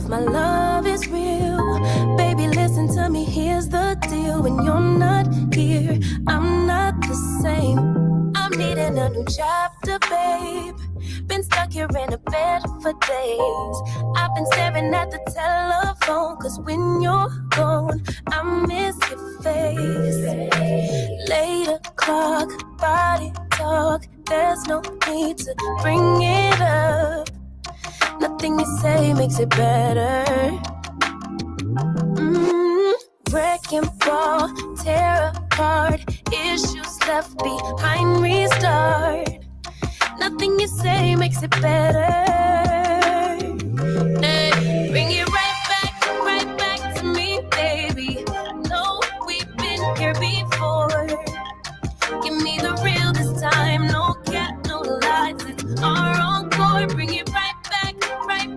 if my love is real. Baby, listen to me, here's the deal. When you're not here, I'm not the same. I'm needing a new chapter, babe. Been stuck here in a bed for days. I've been staring at the telephone, cause when you're gone, I miss your face. Late o'clock, body talk. There's no need to bring it up. Nothing you say makes it better. Wrecking ball, tear apart. Issues left behind, restart. Nothing you say makes it better. Hey, bring it right back to me, baby. I know we've been here before. Give me the real this time, no cap, no lies. It's our encore. Bring it right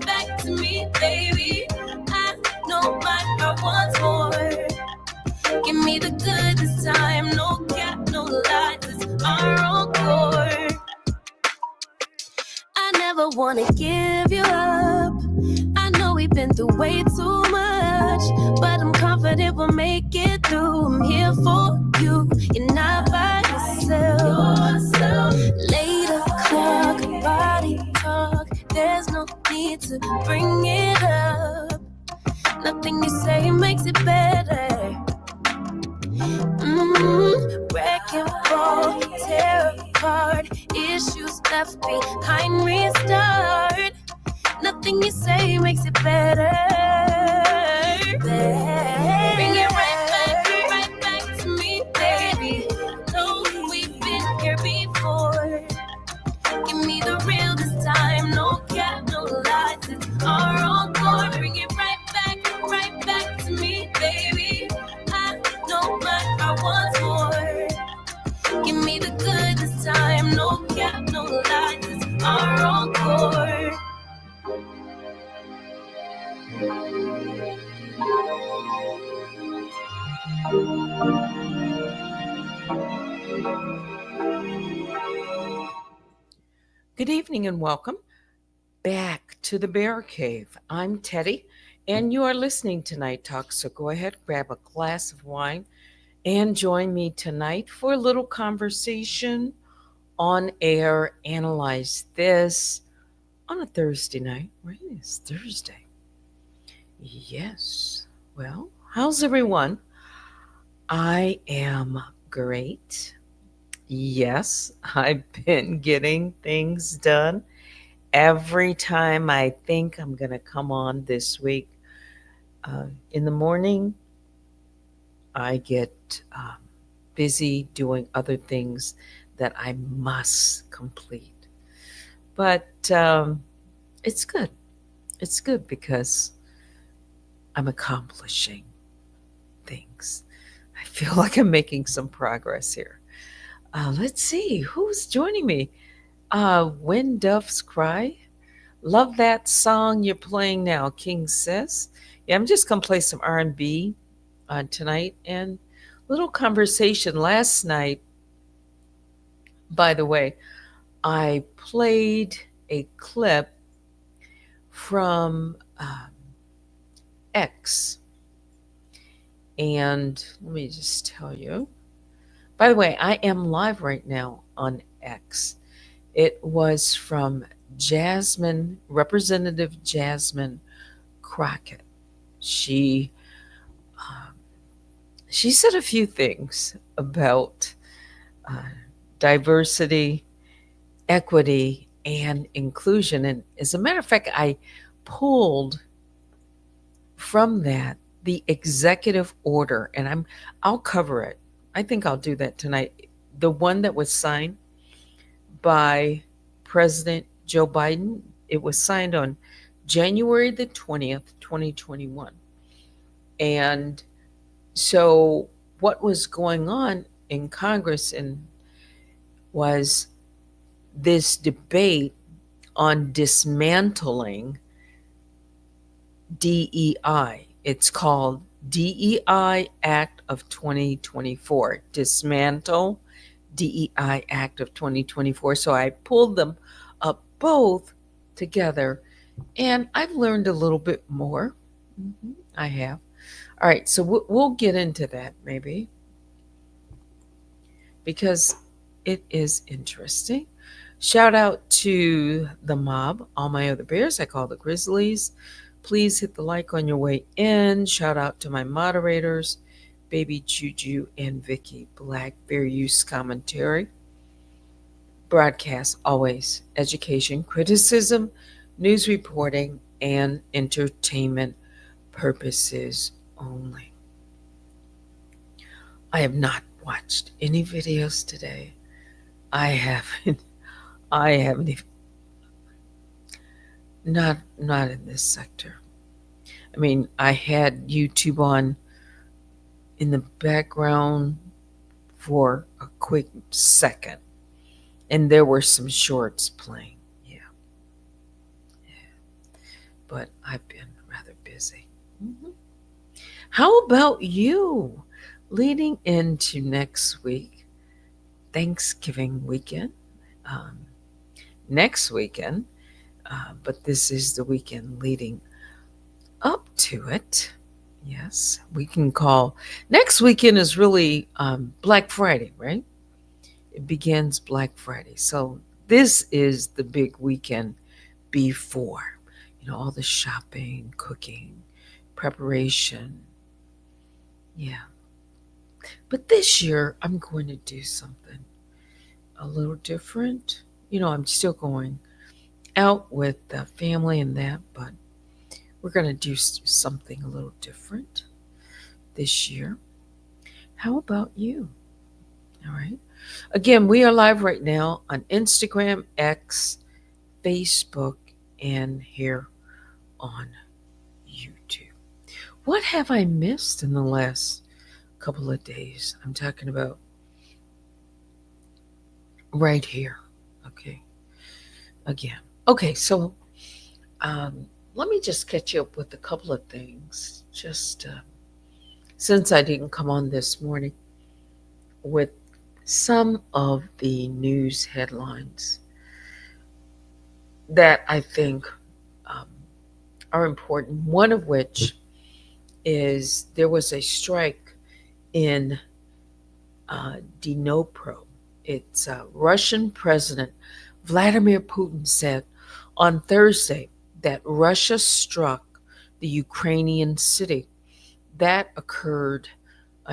back to me, baby. I know my heart wants more. Give me the good this time, no cap, no lies. It's our encore. I never wanna give you up. I know we've been through way too much, but I'm confident we'll make it through. I'm here for you, you're not by yourself. Late o'clock, body talk. There's no need to bring it up. Nothing you say makes it better. Wrecking ball, tear apart. Issues left behind, restart. Nothing you say makes it better. Bring it right back to me, baby. I know we've been here before. Give me the real this time, no cap, no lies. It's our encore. Bring it right back to me, baby. I know my heart wants more. Give me the good this time, no cap, no lies. It's our encore. Good evening and welcome back to the Bear Cave. I'm Teddy, and you are listening to Night Talk. So go ahead, grab a glass of wine, and join me tonight for a little conversation on air. Analyze this on a Thursday night. Right? It's Thursday. Yes. Well, how's everyone? I am great. Yes, I've been getting things done. Every time I think I'm going to come on this week, in the morning, I get busy doing other things that I must complete. But it's good. It's good because I'm accomplishing things. I feel like I'm making some progress here. Let's see, who's joining me? When Doves Cry. Love that song you're playing now, King Sis. Yeah, I'm just going to play some R&B tonight. And little conversation last night, by the way, I played a clip from X. And let me just tell you. By the way, I am live right now on X. It was from Representative Jasmine Crockett. She said a few things about diversity, equity, and inclusion. And as a matter of fact, I pulled from that the executive order, and I'll cover it. I think I'll do that tonight. The one that was signed by President Joe Biden. It was signed on January the 20th, 2021. And so what was going on in Congress was this debate on dismantling DEI. It's called DEI Act of 2024. Dismantle DEI Act of 2024. So I pulled them up both together And I've learned a little bit more. I have. All right, so we'll get into that maybe because it is interesting. Shout out to the mob, all my other bears, I call the Grizzlies. Please hit the like on your way in. Shout out to my moderators, Baby Juju and Vicky Black, Bear Use Commentary. Broadcast always education, criticism, news reporting, and entertainment purposes only. I have not watched any videos today. I haven't. I haven't even. Not in this sector. I mean, I had YouTube on in the background for a quick second, and there were some shorts playing. Yeah, but I've been rather busy. Mhm. How about you? Leading into next week, Thanksgiving weekend, um, next weekend, but this is the weekend leading up to it. Yes, we can call next weekend is really Black Friday, right? It begins Black Friday. So this is the big weekend before, all the shopping, cooking, preparation. Yeah. But this year, I'm going to do something a little different. I'm still going out with the family and that, but we're going to do something a little different this year. How about you? All right. Again, we are live right now on Instagram, X, Facebook, and here on YouTube. What have I missed in the last couple of days? I'm talking about right here. Okay. Again. Okay, so um, let me just catch you up with a couple of things. Just since I didn't come on this morning with some of the news headlines that I think um, are important. One of which is there was a strike in Dnipro. It's Russian President Vladimir Putin said on Thursday that Russia struck the Ukrainian city. That occurred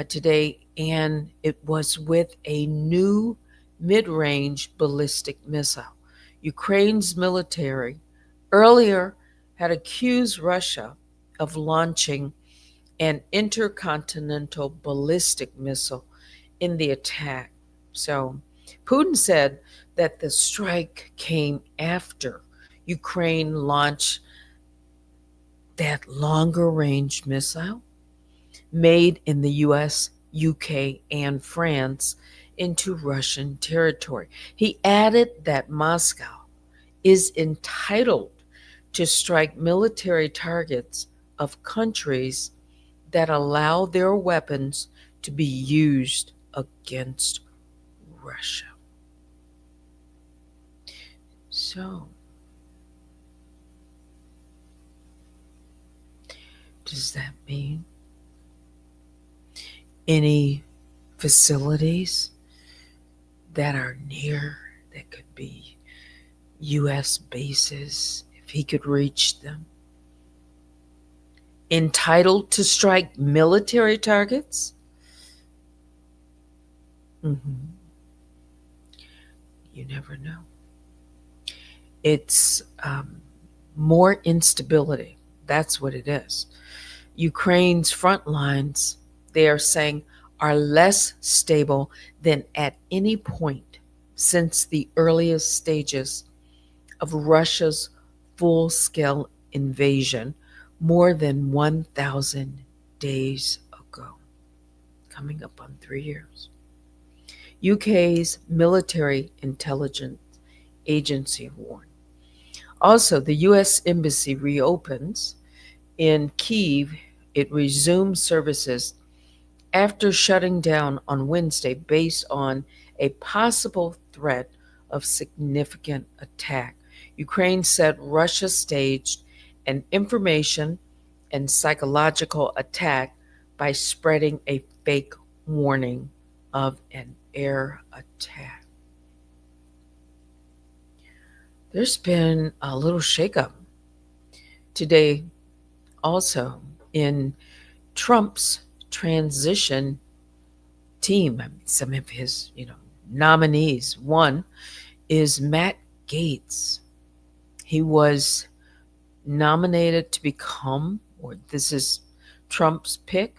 today, and it was with a new mid range ballistic missile. Ukraine's military earlier had accused Russia of launching an intercontinental ballistic missile in the attack. So Putin said that the strike came after Ukraine launched that longer range missile made in the US, UK, and France into Russian territory. He added that Moscow is entitled to strike military targets of countries that allow their weapons to be used against Russia. So, does that mean any facilities that are near that could be U.S. bases, if he could reach them, entitled to strike military targets? Mm-hmm. You never know. It's more instability. That's what it is. Ukraine's front lines, they are saying, are less stable than at any point since the earliest stages of Russia's full scale invasion more than 1,000 days ago, coming up on 3 years. UK's military intelligence agency warned. Also, the U.S. Embassy reopens in Kyiv. It resumes services after shutting down on Wednesday based on a possible threat of significant attack. Ukraine said Russia staged an information and psychological attack by spreading a fake warning of an air attack. There's been a little shakeup today also in Trump's transition team. Some of his, nominees. One is Matt Gaetz. He was nominated to become, or this is Trump's pick,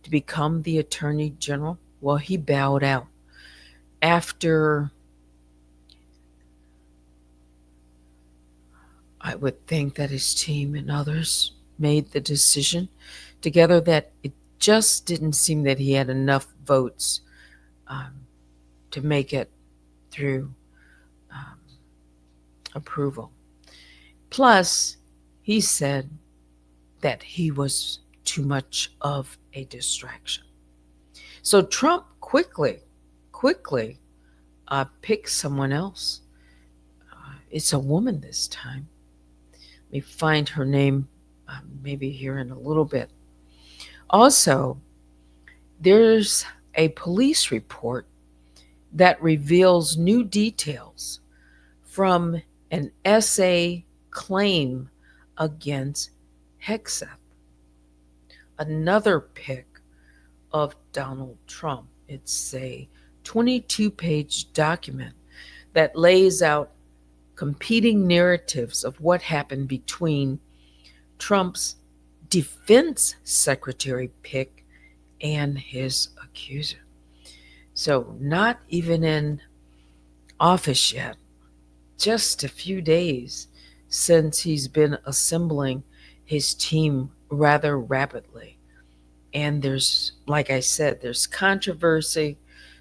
to become the Attorney General. Well, he bowed out after, I would think that his team and others made the decision together that it just didn't seem that he had enough votes to make it through um, approval. Plus, he said that he was too much of a distraction. So Trump quickly picked someone else. It's a woman this time. Let me find her name maybe here in a little bit. Also, there's a police report that reveals new details from an essay claim against Hegseth, another pick of Donald Trump. It's a 22-page document that lays out competing narratives of what happened between Trump's defense secretary pick and his accuser. So, not even in office yet, just a few days since he's been assembling his team rather rapidly. And there's, like I said, there's controversy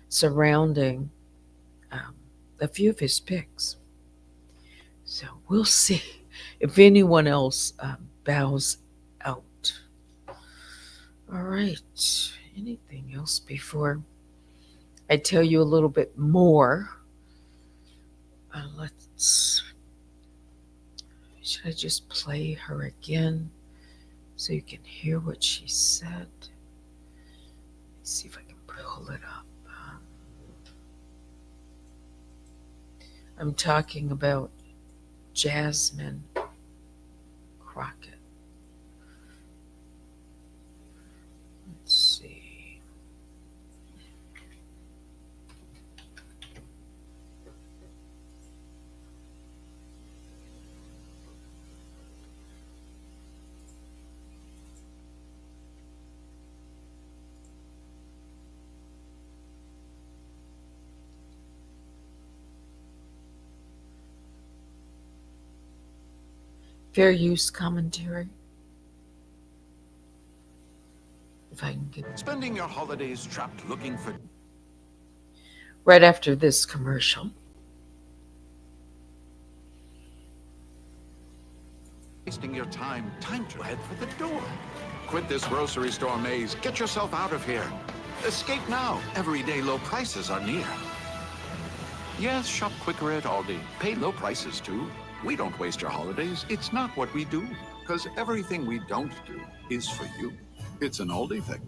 surrounding a few of his picks. So we'll see if anyone else bows out. All right. Anything else before I tell you a little bit more? Should I just play her again so you can hear what she said? Let's see if I can pull it up. I'm talking about Jasmine Crockett. Let's see. Fair use commentary. If I can get Spending your holidays trapped looking for right after this commercial. wasting your time to head for the door. Quit this grocery store maze. Get yourself out of here. Escape now. Everyday low prices are near. Yes, shop quicker at Aldi. Pay low prices too. We don't waste your holidays. It's not what we do. Because everything we don't do is for you. It's an Aldi thing.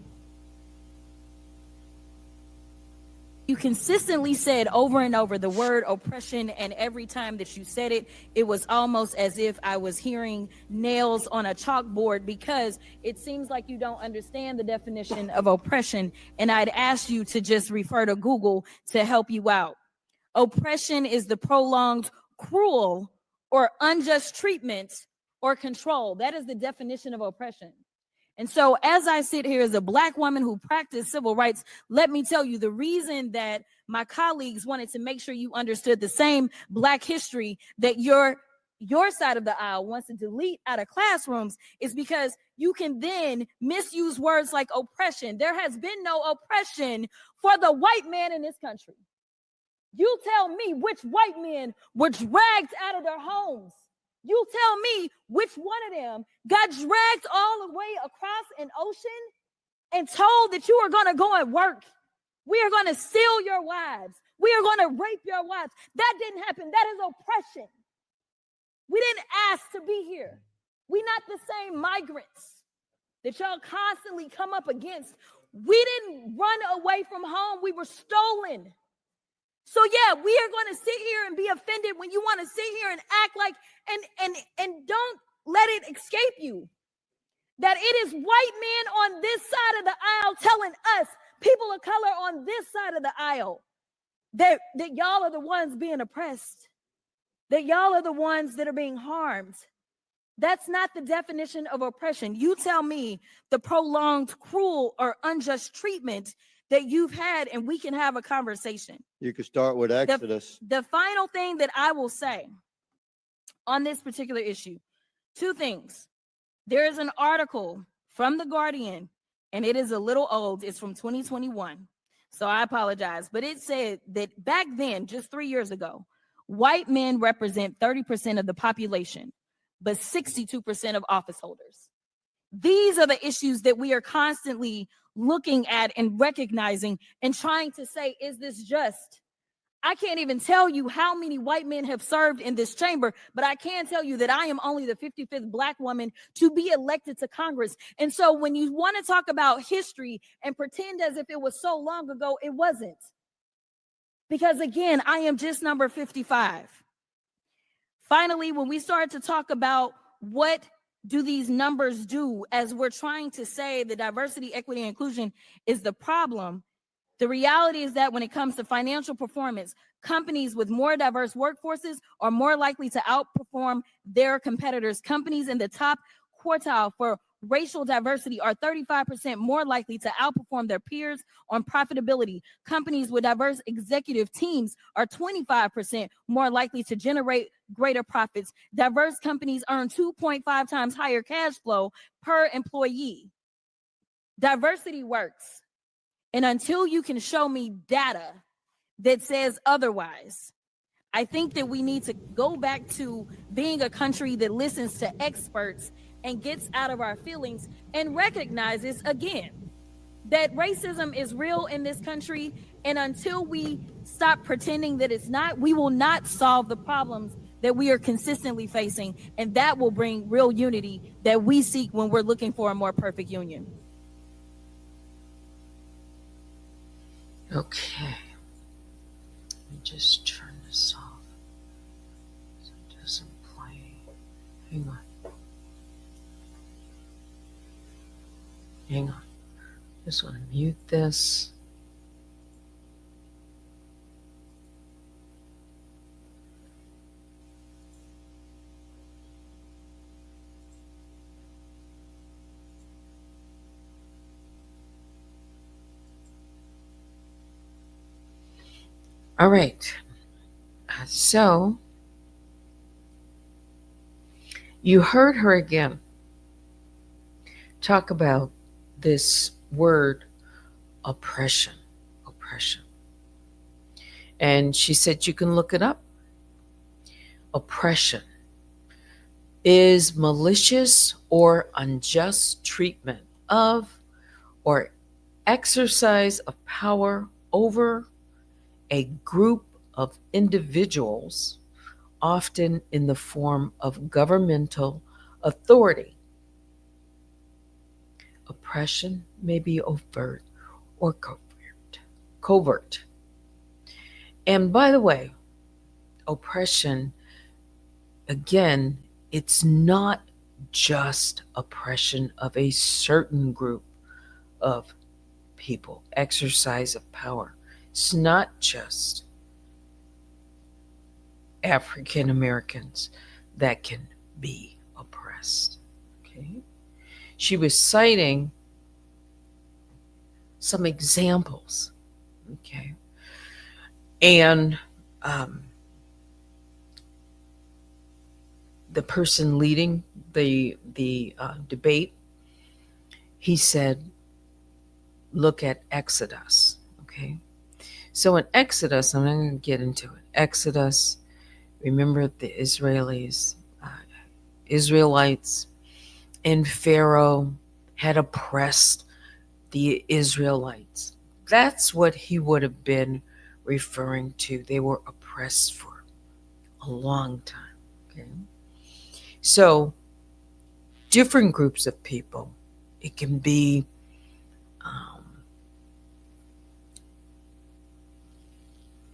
You consistently said over and over the word oppression, and every time that you said it, it was almost as if I was hearing nails on a chalkboard, because it seems like you don't understand the definition of oppression, and I'd ask you to just refer to Google to help you out. Oppression is the prolonged, cruel, or unjust treatment or control. That is the definition of oppression. And so as I sit here as a Black woman who practiced civil rights, let me tell you the reason that my colleagues wanted to make sure you understood the same Black history that your side of the aisle wants to delete out of classrooms is because you can then misuse words like oppression. There has been no oppression for the white man in this country. You tell me which white men were dragged out of their homes. You tell me which one of them got dragged all the way across an ocean and told that you are going to go and work. We are going to steal your wives. We are going to rape your wives. That didn't happen. That is oppression. We didn't ask to be here. We not the same migrants that y'all constantly come up against. We didn't run away from home. We were stolen. So yeah, we are going to sit here and be offended when you want to sit here and act like and don't let it escape you that it is white men on this side of the aisle telling us, people of color on this side of the aisle, that y'all are the ones being oppressed, that y'all are the ones that are being harmed. That's not the definition of oppression. You tell me the prolonged, cruel, or unjust treatment that you've had, and we can have a conversation. You could start with Exodus. The final thing that I will say on this particular issue, two things. There is an article from The Guardian, and it is a little old. It's from 2021. So I apologize. But it said that back then, just 3 years ago, white men represent 30% of the population, but 62% of office holders. These are the issues that we are constantly looking at and recognizing and trying to say, is this just? I can't even tell you how many white men have served in this chamber, but I can tell you that I am only the 55th Black woman to be elected to Congress. And so when you want to talk about history and pretend as if it was so long ago, it wasn't. Because again, I am just number 55. Finally, when we start to talk about what do these numbers do, as we're trying to say that diversity, equity, and inclusion is the problem, the reality is that when it comes to financial performance, companies with more diverse workforces are more likely to outperform their competitors. Companies in the top quartile for racial diversity are 35% more likely to outperform their peers on profitability. Companies with diverse executive teams are 25% more likely to generate greater profits. Diverse companies earn 2.5 times higher cash flow per employee. Diversity works. And until you can show me data that says otherwise, I think that we need to go back to being a country that listens to experts and gets out of our feelings and recognizes again that racism is real in this country. And until we stop pretending that it's not, we will not solve the problems that we are consistently facing. And that will bring real unity that we seek when we're looking for a more perfect union. Okay. Let me just turn this off so it doesn't play. Hang on. Hang on. Just want to mute this. All right. So you heard her again talk about this word oppression. Oppression. And she said you can look it up. Oppression is malicious or unjust treatment of or exercise of power over a group of individuals, often in the form of governmental authority. Oppression may be overt or covert. And by the way, oppression, again, it's not just oppression of a certain group of people, exercise of power. It's not just African Americans that can be oppressed. Okay? She was citing some examples. Okay? And the person leading the debate, he said, look at Exodus. Okay? So in Exodus, I'm not going to get into it. Exodus, remember the Israelites and Pharaoh had oppressed the Israelites. That's what he would have been referring to. They were oppressed for a long time. Okay? So different groups of people. It can be um,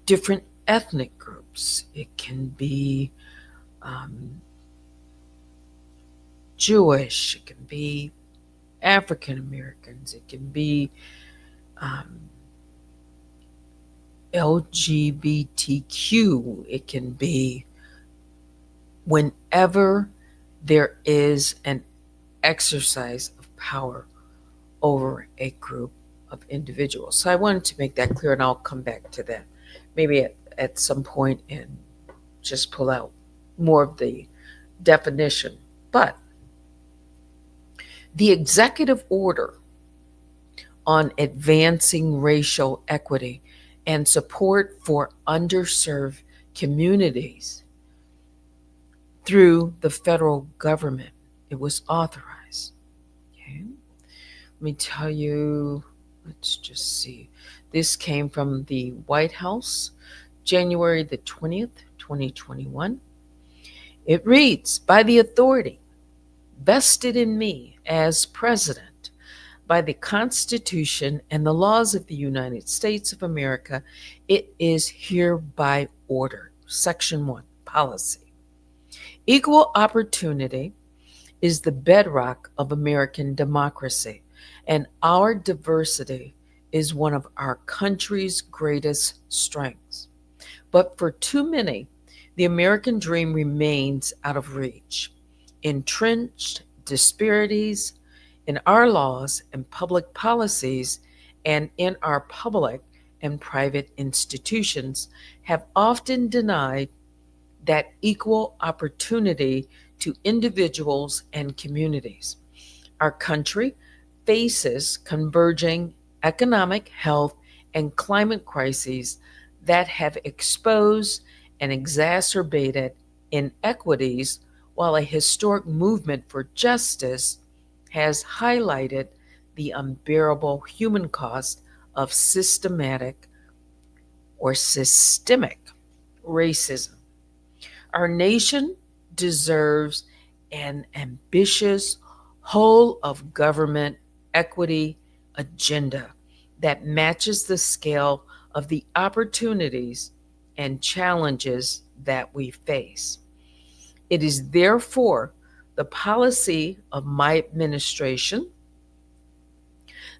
different ethnic groups. It can be um, Jewish. It can be African Americans. It can be um, LGBTQ. It can be whenever there is an exercise of power over a group of individuals. So I wanted to make that clear, and I'll come back to that maybe at some point and just pull out more of the definition. But the executive order on advancing racial equity and support for underserved communities through the federal government, it was authorized. Okay. Let me tell you, let's just see. This came from the White House, January the 20th, 2021. It reads, by the authority vested in me as president by the Constitution and the laws of the United States of America, it is hereby ordered. Section 1, policy. Equal opportunity is the bedrock of American democracy, and our diversity is one of our country's greatest strengths. But for too many, the American dream remains out of reach. Entrenched disparities in our laws and public policies and in our public and private institutions have often denied that equal opportunity to individuals and communities. Our country faces converging economic, health, and climate crises that have exposed and exacerbated inequities, while a historic movement for justice has highlighted the unbearable human cost of systemic racism. Our nation deserves an ambitious whole of government equity agenda that matches the scale of the opportunities and challenges that we face. It is therefore the policy of my administration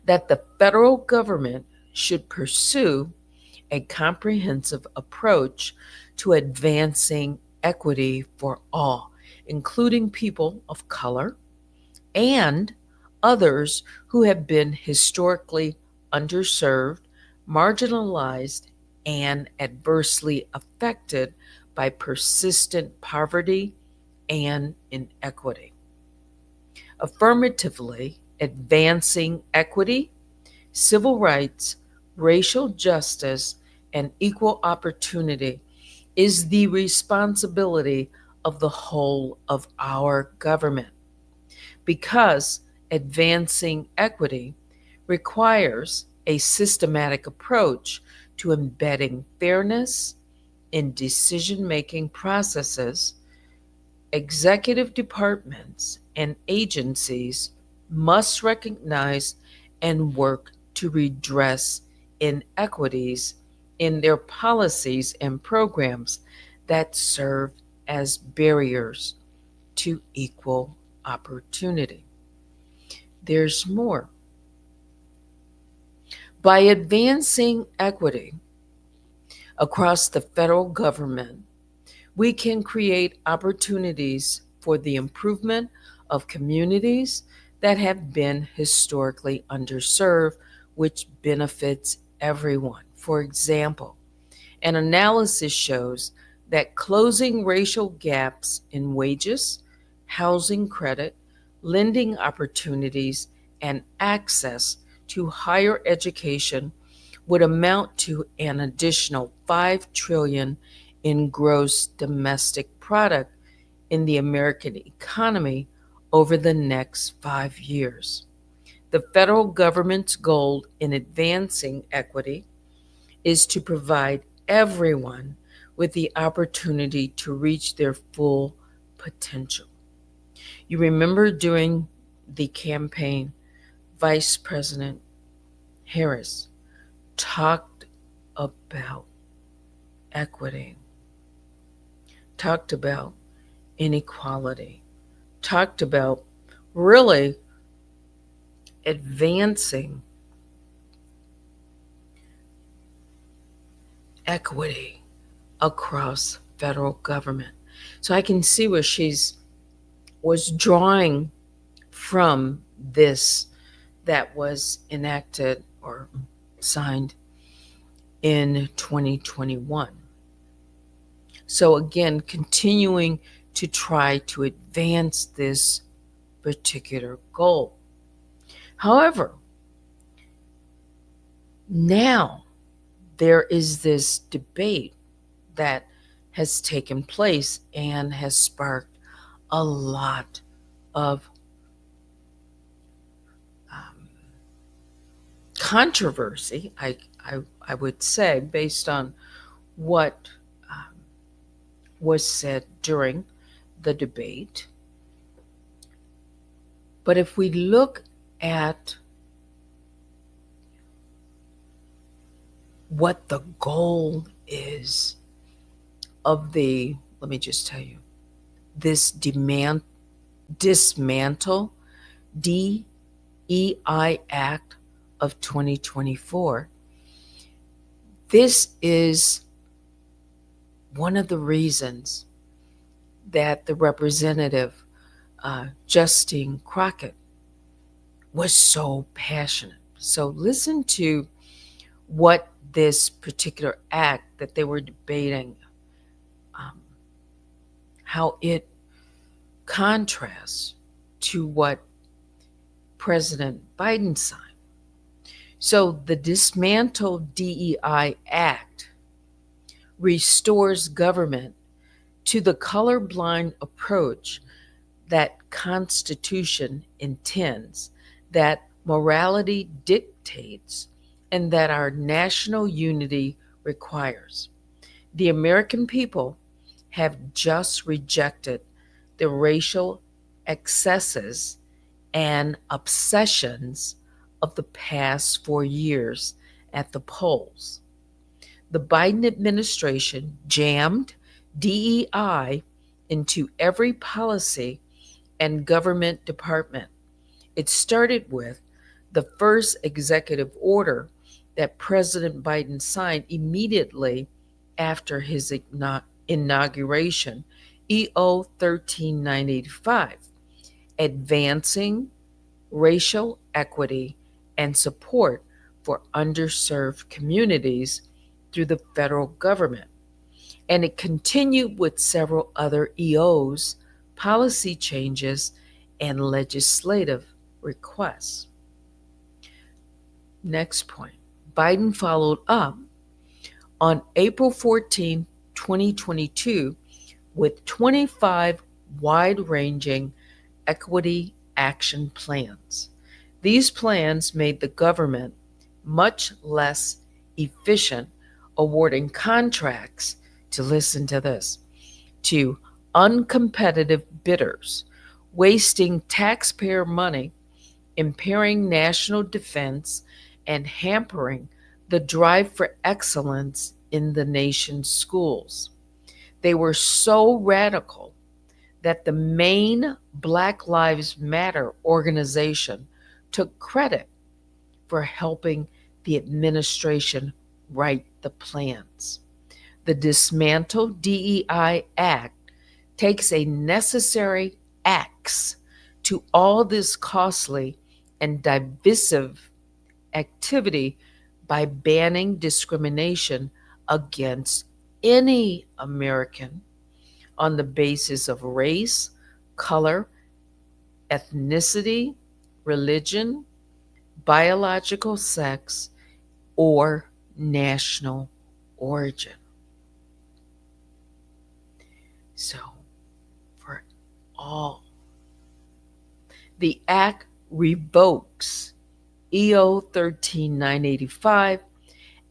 that the federal government should pursue a comprehensive approach to advancing equity for all, including people of color and others who have been historically underserved, marginalized, and adversely affected by persistent poverty and inequity. Affirmatively advancing equity, civil rights, racial justice, and equal opportunity is the responsibility of the whole of our government, because advancing equity requires a systematic approach to embedding fairness in decision-making processes. Executive departments and agencies must recognize and work to redress inequities in their policies and programs that serve as barriers to equal opportunity. There's more. By advancing equity across the federal government, we can create opportunities for the improvement of communities that have been historically underserved, which benefits everyone. For example, an analysis shows that closing racial gaps in wages, housing credit, lending opportunities, and access to higher education would amount to an additional $5 trillion in gross domestic product in the American economy over the next 5 years. The federal government's goal in advancing equity is to provide everyone with the opportunity to reach their full potential. You remember during the campaign, Vice President Harris talked about equity, talked about inequality, talked about really advancing equity across federal government. So I can see where she's was drawing from this that was enacted or signed in 2021. So again, continuing to try to advance this particular goal. However, now there is this debate that has taken place and has sparked a lot of controversy, I would say, based on what was said during the debate. But if we look at what the goal is of the, let me just tell you, this dismantle DEI Act of 2024, this is one of the reasons that the representative Justine Crockett was so passionate. So listen to what this particular act that they were debating, how it contrasts to what President Biden signed. So the Dismantle DEI Act restores government to the colorblind approach that Constitution intends, that morality dictates, and that our national unity requires. The American people have just rejected the racial excesses and obsessions of the past 4 years at the polls. The Biden administration jammed DEI into every policy and government department. It started with the first executive order that President Biden signed immediately after his inauguration, EO 13985, advancing racial equity and support for underserved communities through the federal government. And it continued with several other EOs, policy changes, and legislative requests. Next point. Biden followed up on April 14, 2022, with 25 wide-ranging equity action plans. These plans made the government much less efficient, awarding contracts to, listen to this, to uncompetitive bidders, wasting taxpayer money, impairing national defense, and hampering the drive for excellence in the nation's schools. They were so radical that the main Black Lives Matter organization took credit for helping the administration write the plans. The Dismantle DEI Act takes a necessary axe to all this costly and divisive activity by banning discrimination against any American on the basis of race, color, ethnicity, religion, biological sex, or national origin. So, for all, the Act revokes EO 13985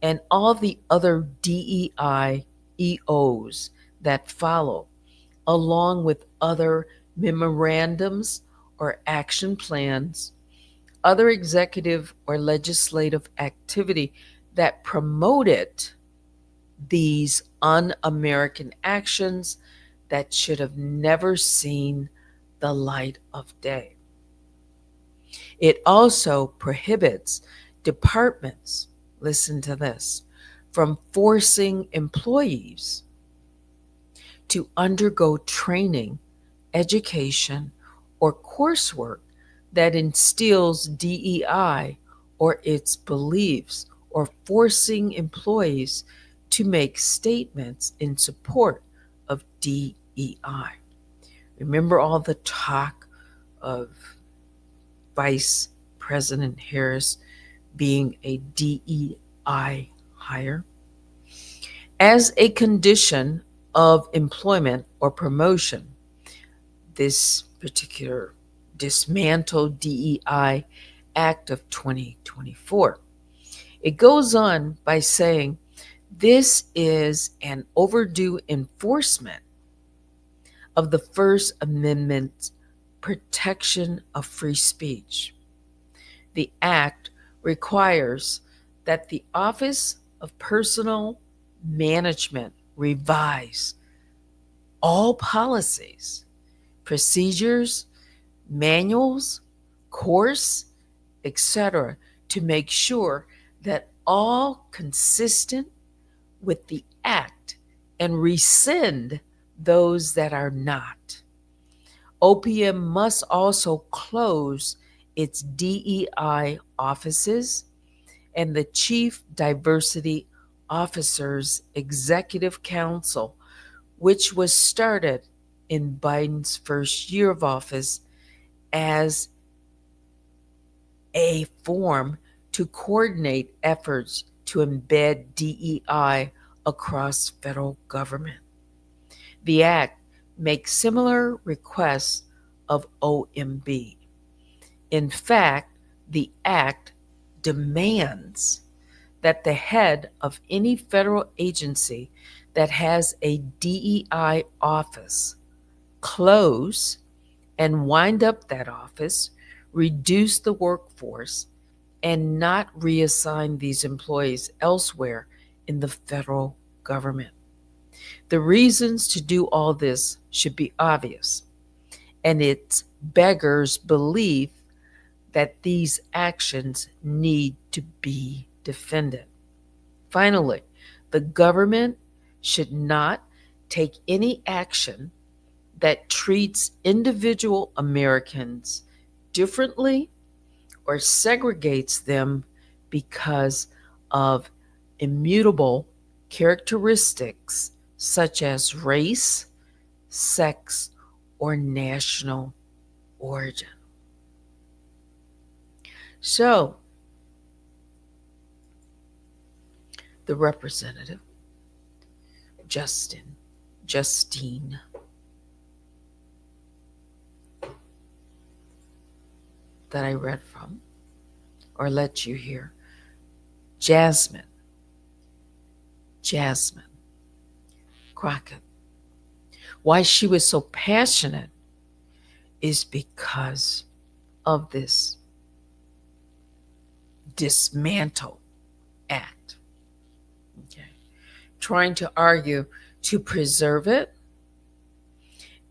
and all the other DEI EOs that follow, along with other memorandums or action plans, other executive or legislative activity that promoted these un-American actions that should have never seen the light of day. It also prohibits departments, listen to this, from forcing employees to undergo training, education, or coursework that instills DEI or its beliefs, or forcing employees to make statements in support of DEI. Remember all the talk of Vice President Harris being a DEI hire? As a condition of employment or promotion, this particular dismantled DEI Act of 2024. It goes on by saying this is an overdue enforcement of the First Amendment's protection of free speech. The act requires that the Office of Personnel Management revise all policies, procedures, manuals, course, etc., to make sure that all consistent with the act and rescind those that are not. OPM must also close its DEI offices and the Chief Diversity Officers Executive Council, which was started in Biden's first year of office as a form to coordinate efforts to embed DEI across federal government. The act makes similar requests of OMB. In fact, the act demands that the head of any federal agency that has a DEI office close and wind up that office, reduce the workforce, and not reassign these employees elsewhere in the federal government. The reasons to do all this should be obvious, and it beggars belief that these actions need to be defended. Finally, the government should not take any action that treats individual Americans differently or segregates them because of immutable characteristics such as race, sex, or national origin. So, the representative, Justine, that I read from, or let you hear, Jasmine Crockett. Why she was so passionate is because of this dismantle act. Okay. Trying to argue to preserve it,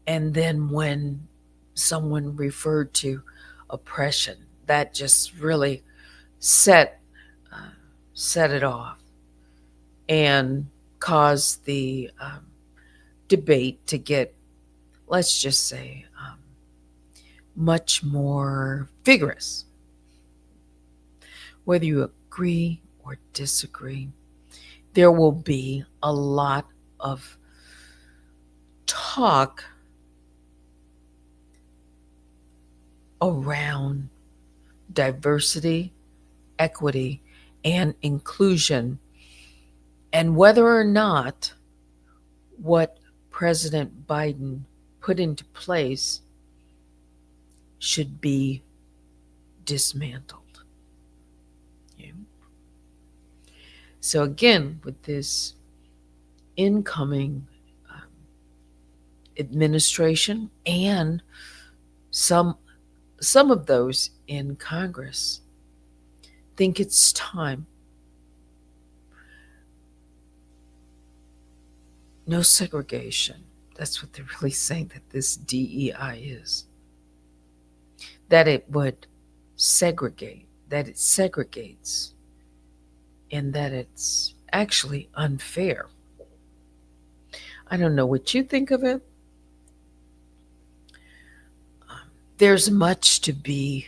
and then when someone referred to oppression, that just really set it off and caused the debate to get, let's just say, much more vigorous. Whether you agree or disagree, there will be a lot of talk around diversity, equity, and inclusion, and whether or not what President Biden put into place should be dismantled. Yeah. So again, with this incoming administration and some some of those in Congress think it's time. No segregation. That's what they're really saying that this DEI is. That it would segregate, that it segregates, and that it's actually unfair. I don't know what you think of it. There's much to be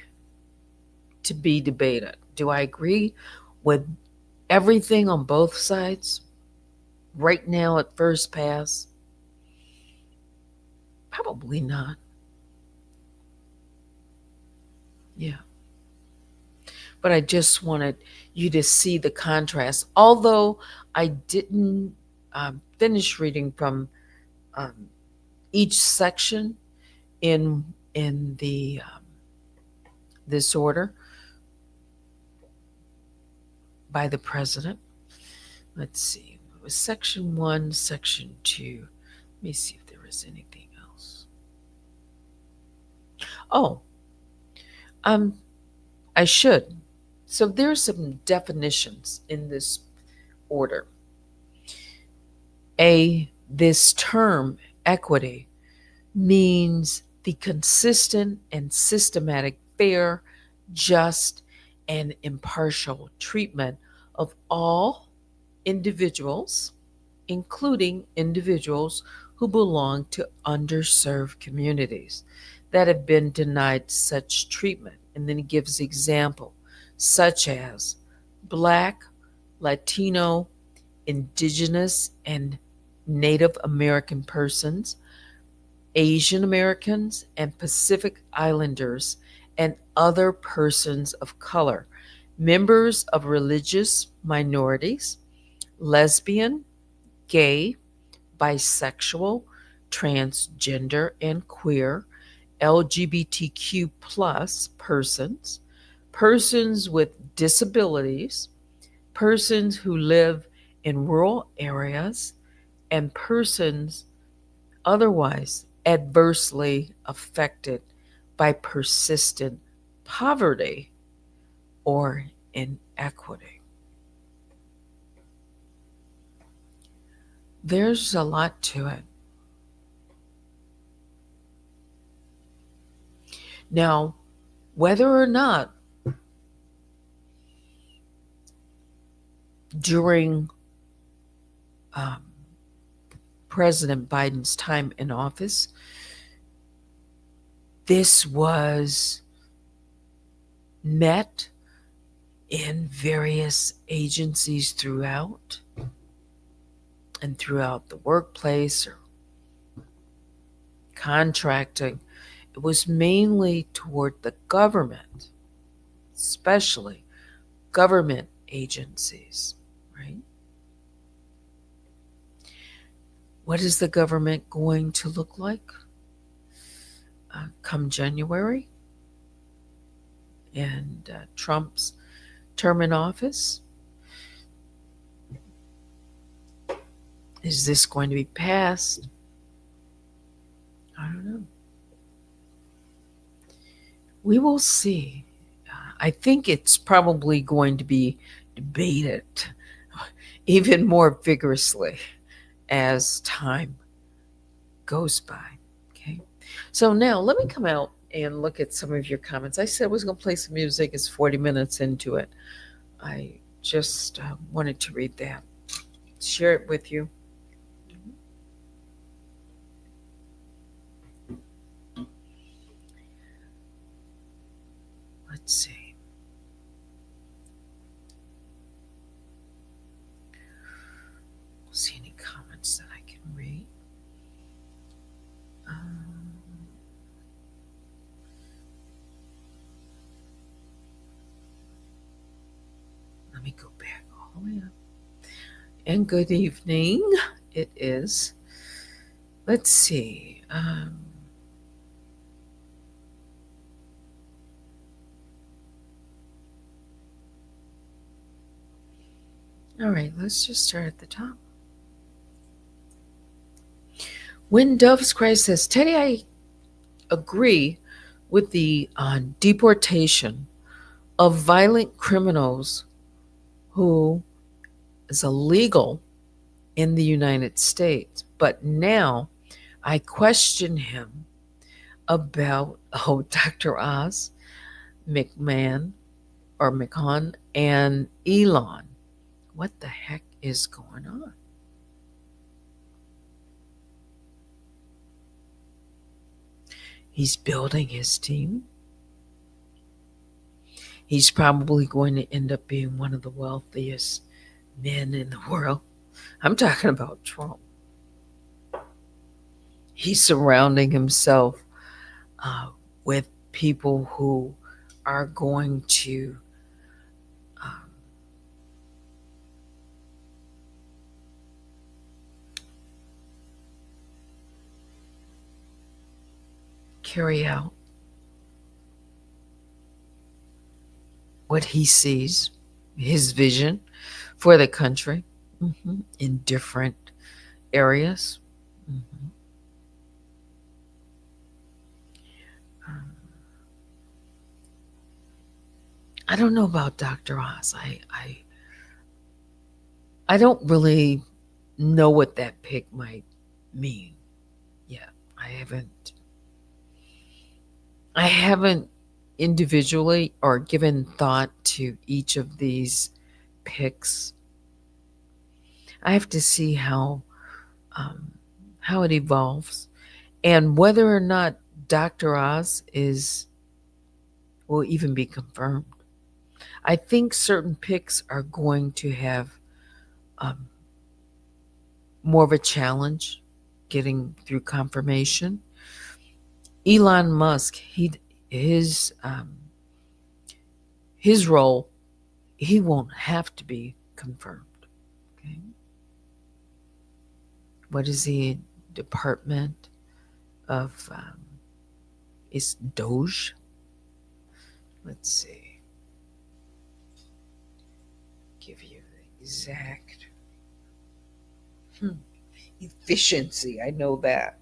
debated. Do I agree with everything on both sides right now at first pass? Probably not. Yeah. But I just wanted you to see the contrast. Although I didn't finish reading from um, each section in the this order by the president. Let's see. It was section 1, section 2. Let me see if there was anything else. Oh, um, I should. So there's some definitions in this order. This term, equity, means the consistent and systematic, fair, just, and impartial treatment of all individuals, including individuals who belong to underserved communities that have been denied such treatment. And then he gives example such as Black, Latino, Indigenous, and Native American persons, Asian Americans, and Pacific Islanders, and other persons of color, members of religious minorities, lesbian, gay, bisexual, transgender, and queer, LGBTQ plus persons, persons with disabilities, persons who live in rural areas, and persons otherwise adversely affected by persistent poverty or inequity. There's a lot to it. Now, whether or not during um, President Biden's time in office, this was met in various agencies throughout the workplace or contracting. It was mainly toward the government, especially government agencies, right? What is the government going to look like come January and Trump's term in office? Is this going to be passed? I don't know. We will see. I think it's probably going to be debated even more vigorously as time goes by. Okay. So now let me come out and look at some of your comments. I said I was going to play some music. It's 40 minutes into it. I just wanted to read that, share it with you. Let's see. See any comments that I can read. Let me go back all the way up. And good evening. It is. Let's see. All right, let's just start at the top. When Doves Cry says, Teddy, I agree with the deportation of violent criminals who is illegal in the United States. But now I question him about, Dr. Oz, McMahon or McCon, and Elon. What the heck is going on? He's building his team. He's probably going to end up being one of the wealthiest men in the world. I'm talking about Trump. He's surrounding himself with people who are going to um, carry out what he sees, his vision for the country, in different areas. Um, I don't know about Dr. Oz. I don't really know what that pick might mean yet. I haven't individually or given thought to each of these picks. I have to see how it evolves and whether or not Dr. Oz will even be confirmed. I think certain picks are going to have um, more of a challenge getting through confirmation. Elon Musk, his role, he won't have to be confirmed. Okay. What is the Department of is Doge? Let's see. Give you the exact efficiency. I know that.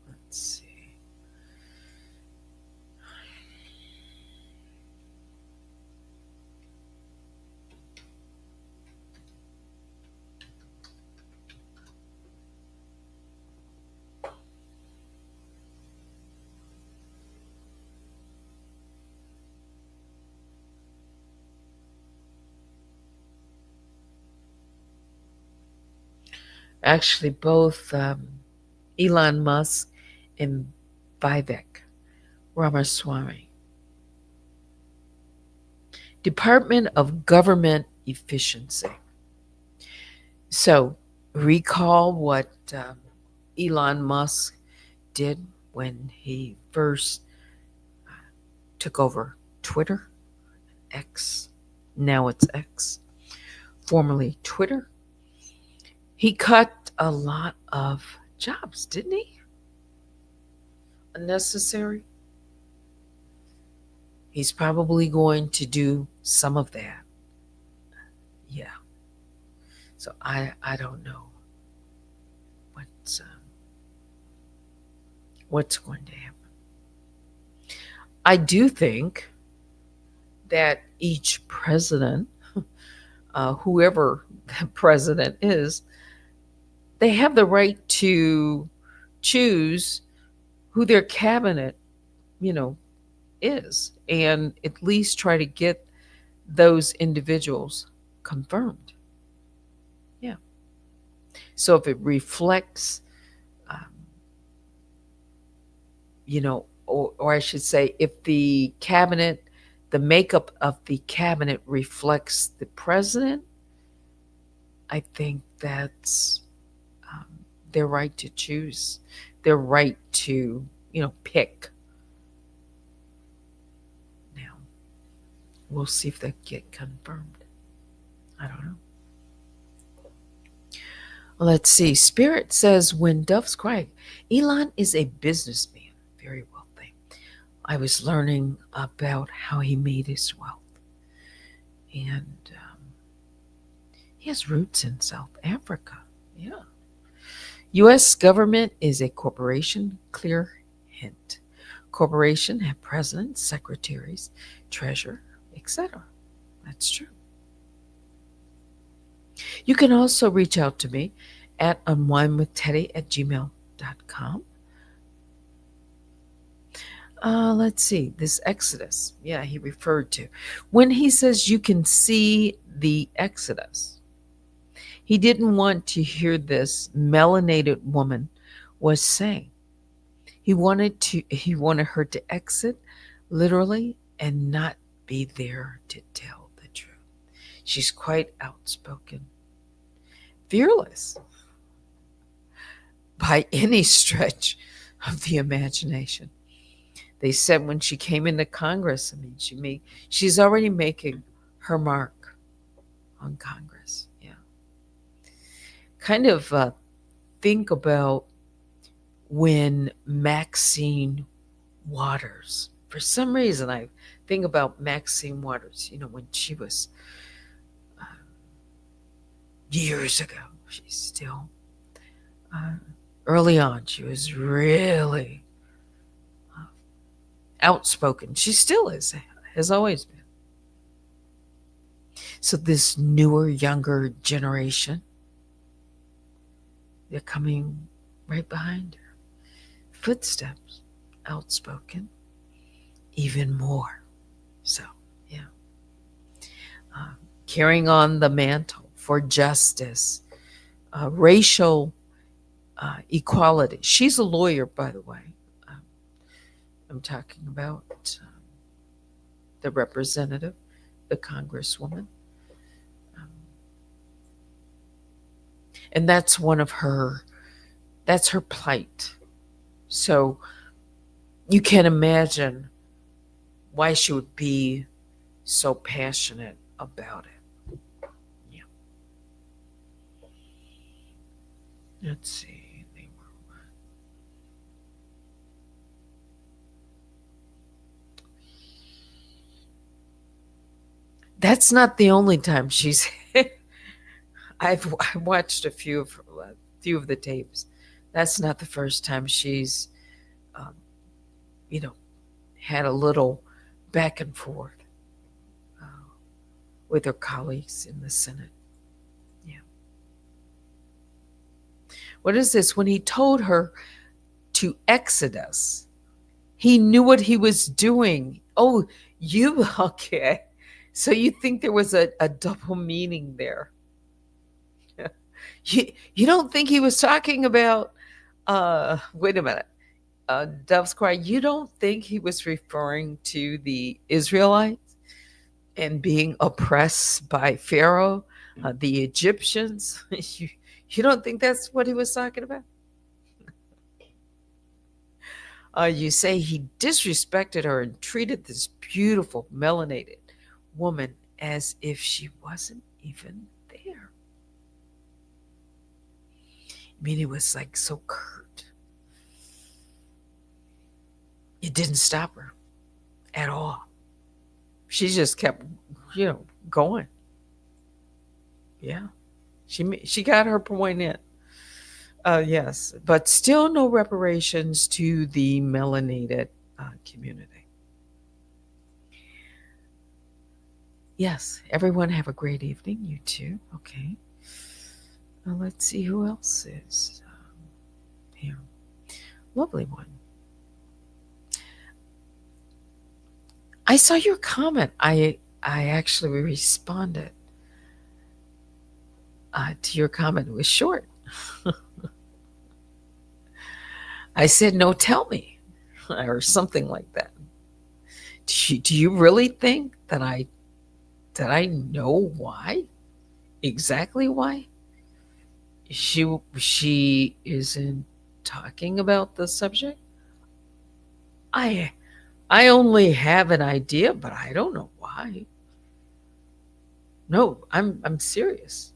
Let's see. Actually, both Elon Musk and Vivek Ramaswamy. Department of Government Efficiency. So, recall what Elon Musk did when he first took over Twitter, X, now it's X, formerly Twitter. He cut a lot of jobs, didn't he? Unnecessary. He's probably going to do some of that. Yeah. So I don't know what's going to happen. I do think that each president, whoever the president is, they have the right to choose who their cabinet, is, and at least try to get those individuals confirmed. Yeah. So if it reflects, or I should say, if the makeup of the cabinet reflects the president, I think that's their right to choose, their right to, pick. Now, we'll see if that get confirmed. I don't know. Let's see. Spirit says, when doves cry, Elon is a businessman, very wealthy. I was learning about how he made his wealth. And he has roots in South Africa. Yeah. U.S. government is a corporation. Clear hint. Corporation have presidents, secretaries, treasurer, etc. That's true. You can also reach out to me at unwindwithteddy@gmail.com. Let's see, this Exodus. Yeah, he referred to. When he says you can see the Exodus, he didn't want to hear this melanated woman was saying. He wanted her to exit literally and not be there to tell the truth. She's quite outspoken, fearless by any stretch of the imagination. They said when she came into Congress, I mean, she's already making her mark on Congress. Yeah. Kind of think about when Maxine Waters, for some reason, I think about Maxine Waters, when she was years ago. She's still early on. She was really outspoken. She still is, has always been. So this newer, younger generation, they're coming right behind her. Footsteps, outspoken, even more. So, yeah. Carrying on the mantle for justice, racial equality. She's a lawyer, by the way. I'm talking about the representative, the congresswoman. And that's that's her plight. So you can imagine why she would be so passionate about it. Yeah. Let's see. That's not the only time she's. I've watched a few of the tapes. That's not the first time she's, had a little back and forth with her colleagues in the Senate. Yeah. What is this? When he told her to exodus, he knew what he was doing. Oh, okay. So you think there was a double meaning there? You don't think he was talking about, wait a minute, Dove's Cry, you don't think he was referring to the Israelites and being oppressed by Pharaoh, the Egyptians? You don't think that's what he was talking about? You say he disrespected her and treated this beautiful melanated woman as if she wasn't even there. I mean, it was like so curt. It didn't stop her at all. She just kept, going. Yeah. She got her point in. Yes, but still no reparations to the melanated community. Yes, everyone have a great evening. You too. Okay. Let's see who else is here. Lovely one. I saw your comment. I actually responded to your comment. It was short. I said, no, tell me, or something like that. Do you really think that I know why? Exactly why? She isn't talking about the subject? I only have an idea, but I don't know why. No, I'm serious.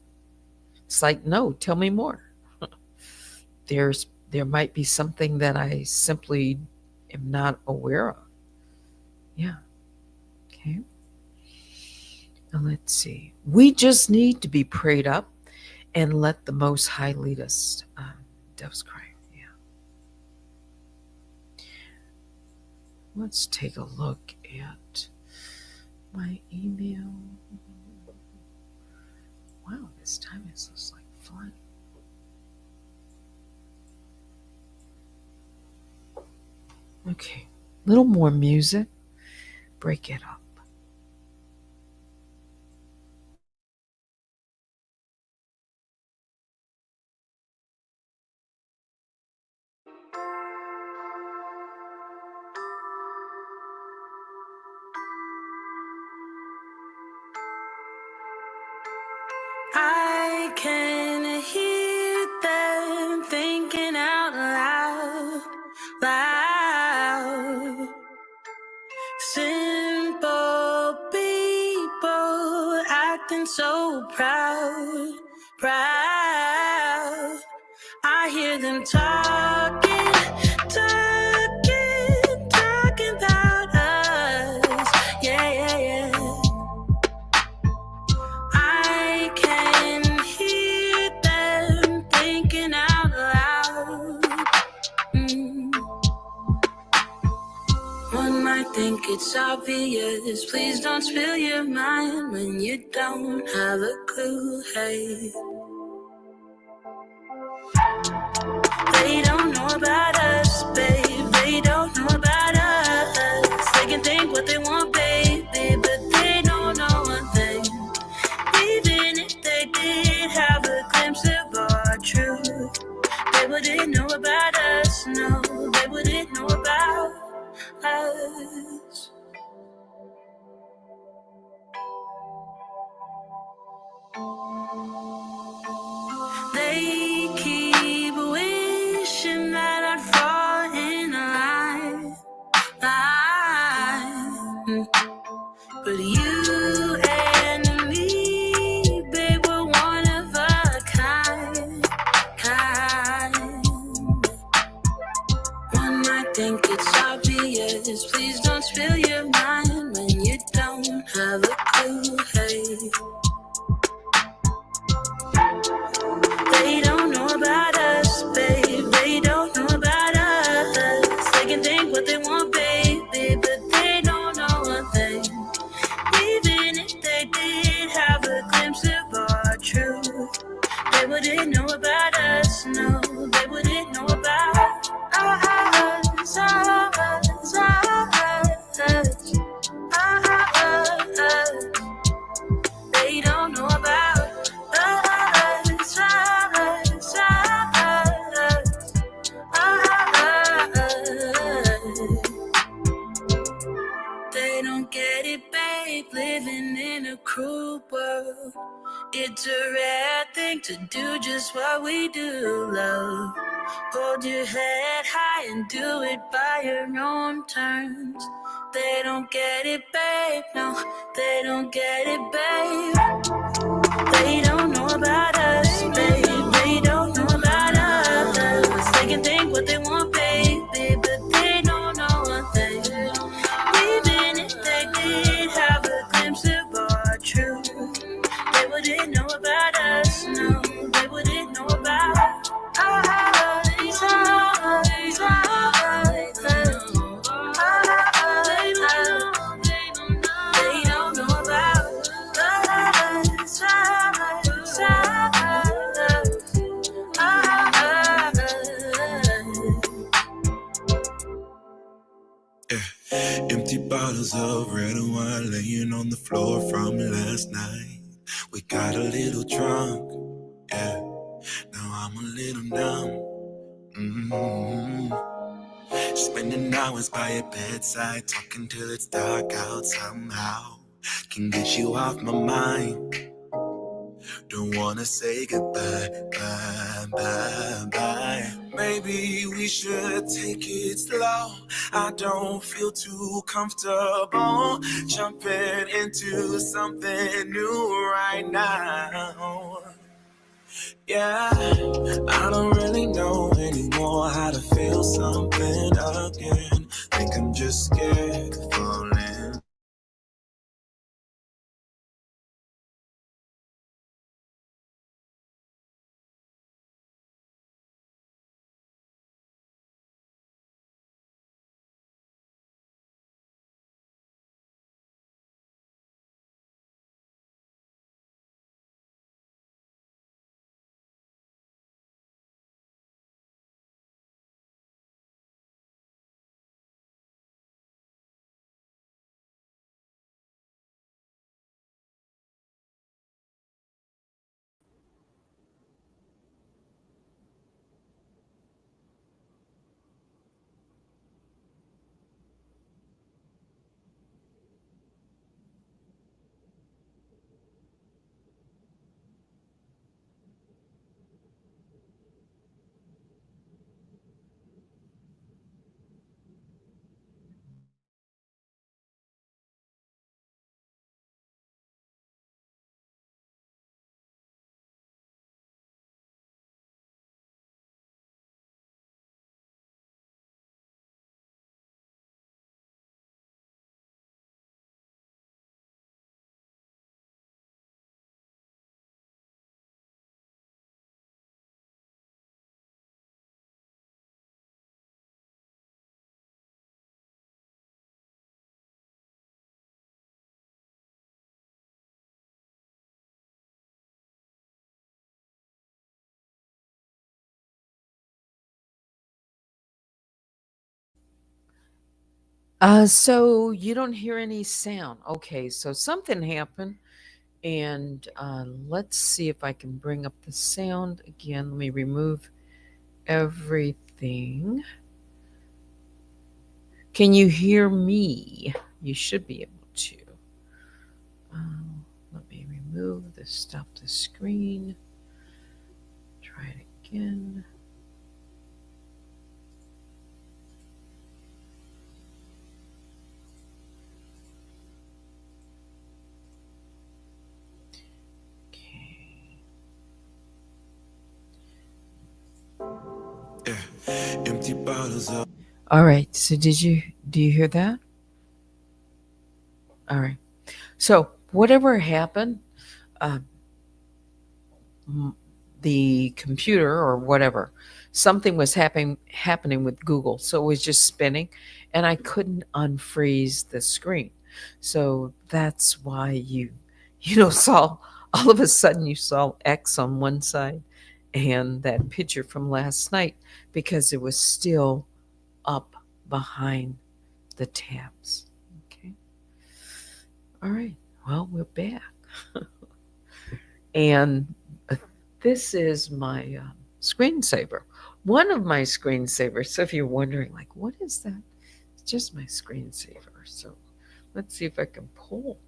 It's like, no, tell me more. There might be something that I simply am not aware of. Yeah. Okay. Now let's see. We just need to be prayed up and let the Most High lead us. Doves cry. Yeah. Let's take a look at my email. Wow, this time is just like flying. Okay, a little more music. Break it up. I can hear them thinking out loud, loud. Simple people acting so proud, proud. I hear them talking, talking, talking about us. Yeah, yeah, yeah. I can hear them thinking out loud. One might think it's obvious. Please don't spill your mind when you don't have a clue. Hey, they don't know about us, babe. They don't know about us. They can think what they want, baby, but they don't know one thing. Even if they did have a glimpse of our truth, they wouldn't know about us. No, they wouldn't know about us. They keep wishing that I'd fall in line. But you and me, babe, we're one of a kind. One might think it's obvious. Please don't spill your mind when you don't have a clue. Hey, they don't know about us, babe. They don't know about us. They can think what they want, baby, but they don't know one thing. Even if they did have a glimpse of our truth, they wouldn't know about us. No, they wouldn't know about us. They don't know about us. They don't get it, babe, living in a cruel world. It's a rare thing to do just what we do, love. Hold your head high and do it by your own terms. They don't get it, babe, no, they don't get it, babe. They don't know about us, babe. They don't know about us. They can think what they want, baby, but they don't know one thing. Even if they did have a glimpse of our truth, they wouldn't know about us. No, they wouldn't know about us. They don't know about us. Empty bottles of red wine laying on the floor from last night. We got a little drunk, yeah. Now I'm a little numb. Spending hours by your bedside, talking till it's dark out somehow. Can get you off my mind. Don't wanna say goodbye, bye, bye, bye. Maybe we should take it slow. I don't feel too comfortable jumping into something new right now. Yeah, I don't really know anymore how to feel something again. Think I'm just scared of falling. So you don't hear any sound. Okay, so something happened. And let's see if I can bring up the sound again. Let me remove everything. Can you hear me? You should be able to. Let me remove the stop the screen. Try it again. Empty bottles of All right. So do you hear that? All right. So whatever happened, uh, the computer or whatever, something was happening with Google, so it was just spinning, and I couldn't unfreeze the screen. So that's why saw all of a sudden you saw X on one side and that picture from last night because it was still up behind the tabs. Okay. All right. Well, we're back. And this is my screensaver. One of my screensavers. So if you're wondering, like, what is that? It's just my screensaver. So let's see if I can pull.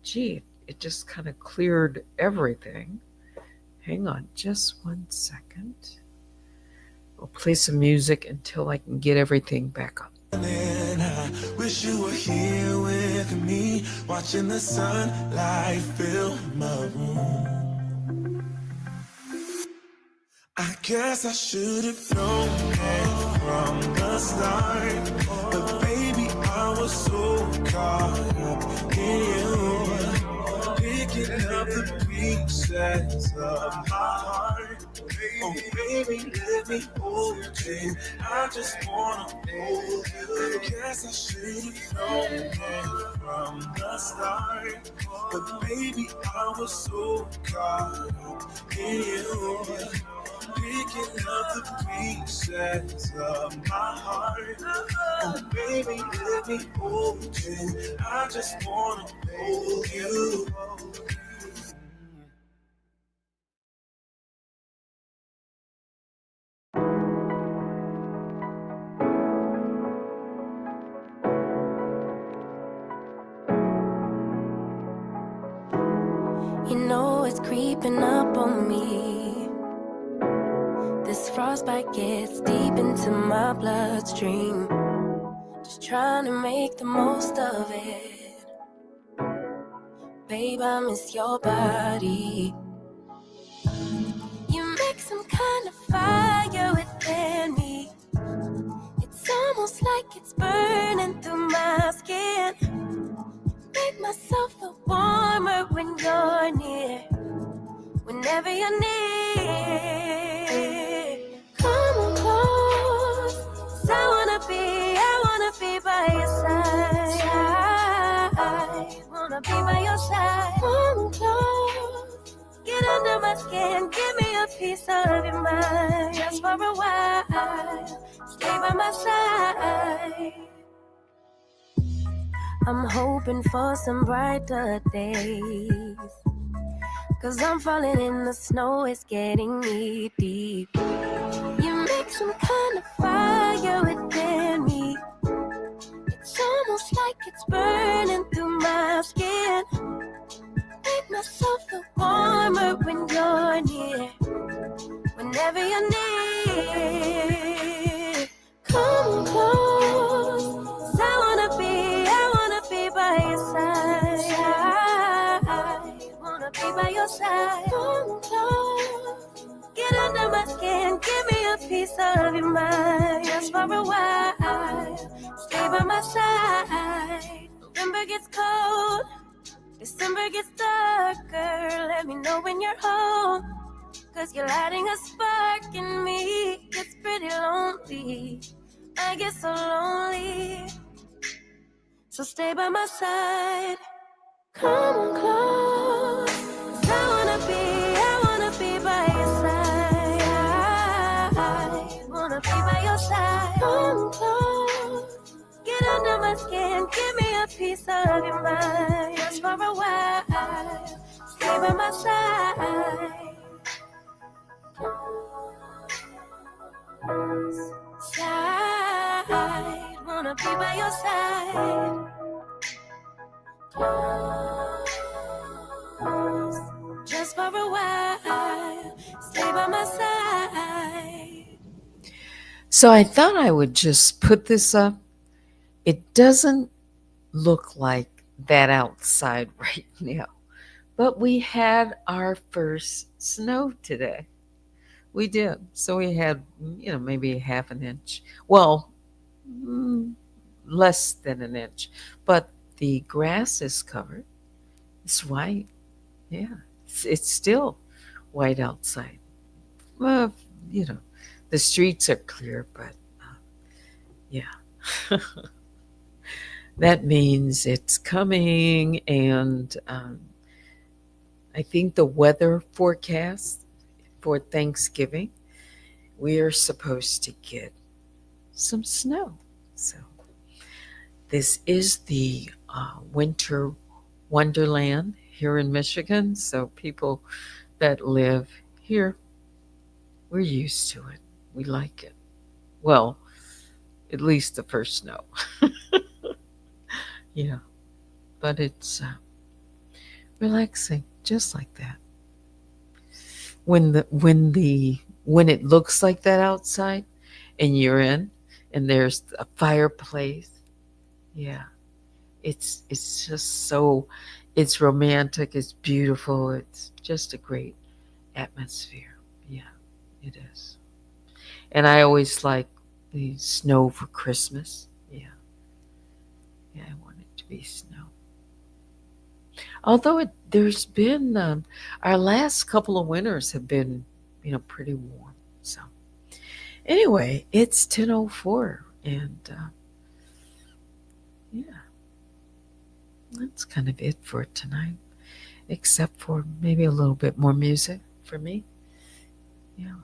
Gee, it just kind of cleared everything. Hang on just 1 second. I'll play some music until I can get everything back up. I wish you were here with me, watching the sunlight fill my room. I guess I should have known it from the start, but baby, I was so caught up in you, picking up the pieces of my heart. Oh baby, let me hold you. I just wanna hold you. I guess I should have known it from the start, but baby, I was so caught up in you, picking up the pieces of my heart. Oh baby, let me hold you. I just wanna hold you. You know it's creeping up on me. This frostbite gets deep into my bloodstream. Just trying to make the most of it. Babe, I miss your body. You make some kind of fire within me. It's almost like it's burning through my skin. Make myself feel warmer when you're near. Whenever you're near, come on close. 'Cause I wanna be by your side. Wanna be by your side. Come on close. Get under my skin, give me a piece of your mind. Just for a while, stay by my side. I'm hoping for some brighter days. 'Cause I'm falling in the snow, it's getting knee deep. You make some kind of fire within me. It's almost like it's burning through my skin. Make myself feel warmer when you're near. Whenever you're near, come on close. 'Cause I wanna be by your side. Wanna be by your side. Come close. Get under my skin, give me a piece of your mind. Just for a while, stay by my side. November gets cold, December gets darker. Let me know when you're home, 'cause you're lighting a spark in me. It's pretty lonely, I get so lonely. So stay by my side. Come on close. 'Cause I wanna be by your side. Wanna be by your side. Come close. Get under my skin, give me a piece of your mind. Just for a while, stay by my side. Side, wanna be by your side. Just for a while, stay by my side. So I thought I would just put this up. It doesn't look like that outside right now, but we had our first snow today. We did. So we had, maybe half an inch. Well, less than an inch, but the grass is covered. It's white. Yeah, it's still white outside. Well, the streets are clear, but yeah. That means it's coming, and I think the weather forecast for Thanksgiving, we are supposed to get some snow. So this is the winter wonderland here in Michigan. So people that live here, we're used to it. We like it. Well, at least the first snow. Yeah, but it's relaxing, just like that. When it looks like that outside, and you're in, and there's a fireplace, yeah, it's just so, it's romantic, it's beautiful, it's just a great atmosphere. Yeah, it is. And I always like the snow for Christmas. Yeah, I want it to be snow. Although there's been our last couple of winters have been, pretty warm. So anyway, it's 10:04, and yeah, that's kind of it for tonight. Except for maybe a little bit more music for me. Yeah.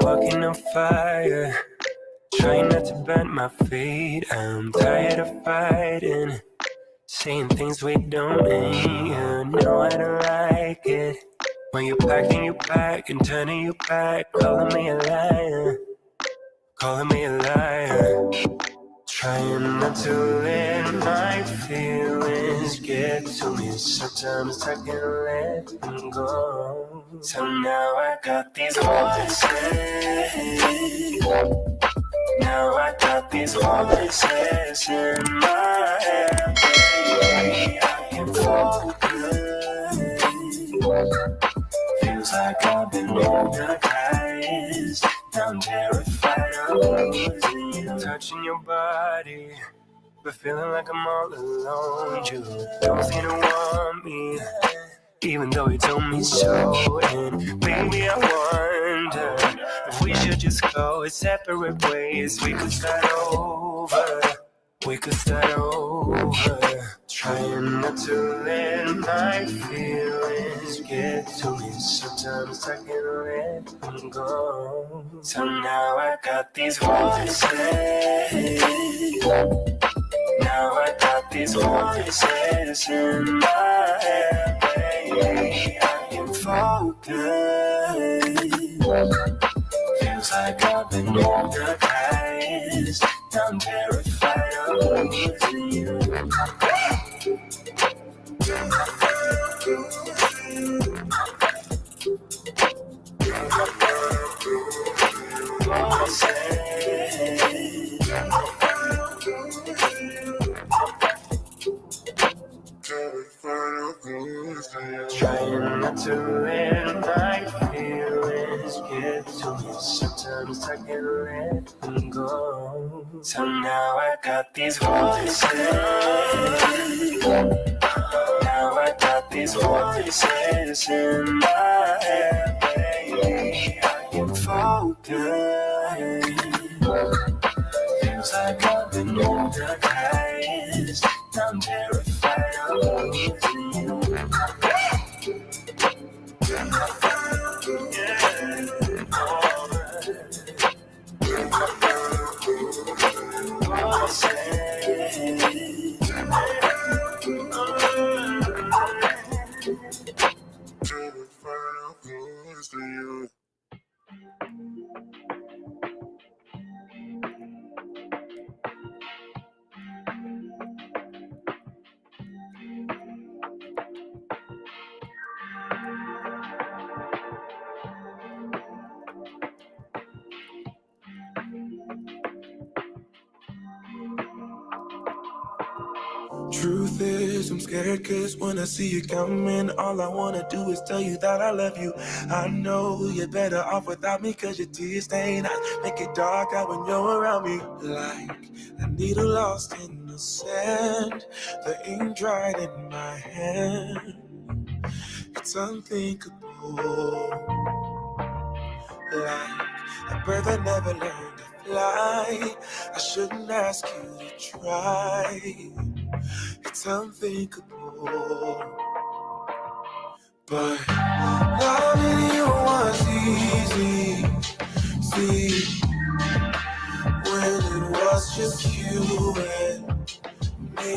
Walking on fire, trying not to bend my feet. I'm tired of fighting, saying things we don't mean. You know I don't like it when you're packing your back and turning your back, calling me a liar, calling me a liar. Trying not to let my feelings get to me. Sometimes I can let them go. So now I got these voices. Now I got these voices in my head. Baby, I can focus. Feels like I've been hypnotized. I'm terrified of losing you. Touching your body, but feeling like I'm all alone. You don't seem to want me, even though you told me so. And baby, I wonder if we should just go separate ways. We could start over. We could start over. Trying not to let my feelings get to me. Sometimes I can let them go. So now I got these voices. Now I got these voices in my head. Baby, I can focus. Feels like I've been hypnotized. I'm terrified of losing you. Trying not to let my feelings get to me. Sometimes I can let them go. So now I got these voices. Now I got these voices in my head. Baby, Truth is, I'm scared cause when I see you coming, all I wanna do is tell you that I love you. I know you're better off without me cause your tears stain eyes make it dark out when you're around me. Like a needle lost in the sand, the ink dried in my hand. It's unthinkable. Like a bird that never learned to fly, I shouldn't ask you to try. It's unthinkable, but loving you was easy. See, when it was just you and me.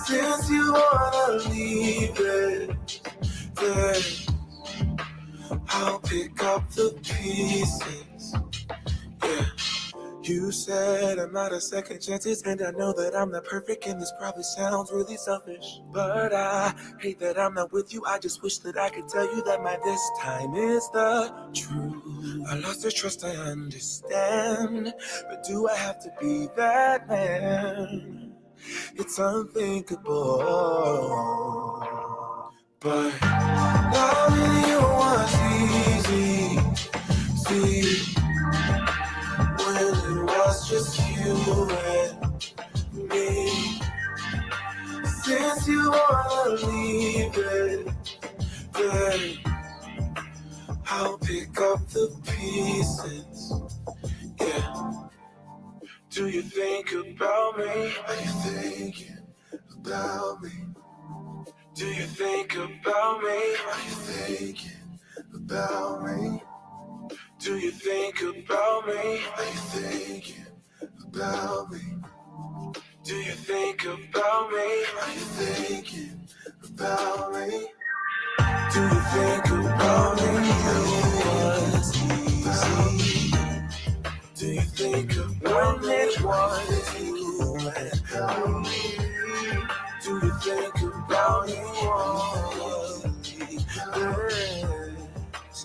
Since you wanna leave it, then I'll pick up the pieces. Yeah. You said I'm not a second chances, and I know that I'm not perfect, and this probably sounds really selfish. But I hate that I'm not with you. I just wish that I could tell you that my this time is the truth. I lost your trust, I understand, but do I have to be that man? It's unthinkable. But loving you was easy. See, when it was just you and me. Since you wanna leave it, then I'll pick up the pieces. Yeah. Do you think about me? Are you thinking about me? Do you think about me? Are you thinking about me? Do you think about me? Are you thinking about me? Do you think about me? Are you thinking about me? Do you think about me? It was easy. Do you think about when it was you and me? Do you think about me?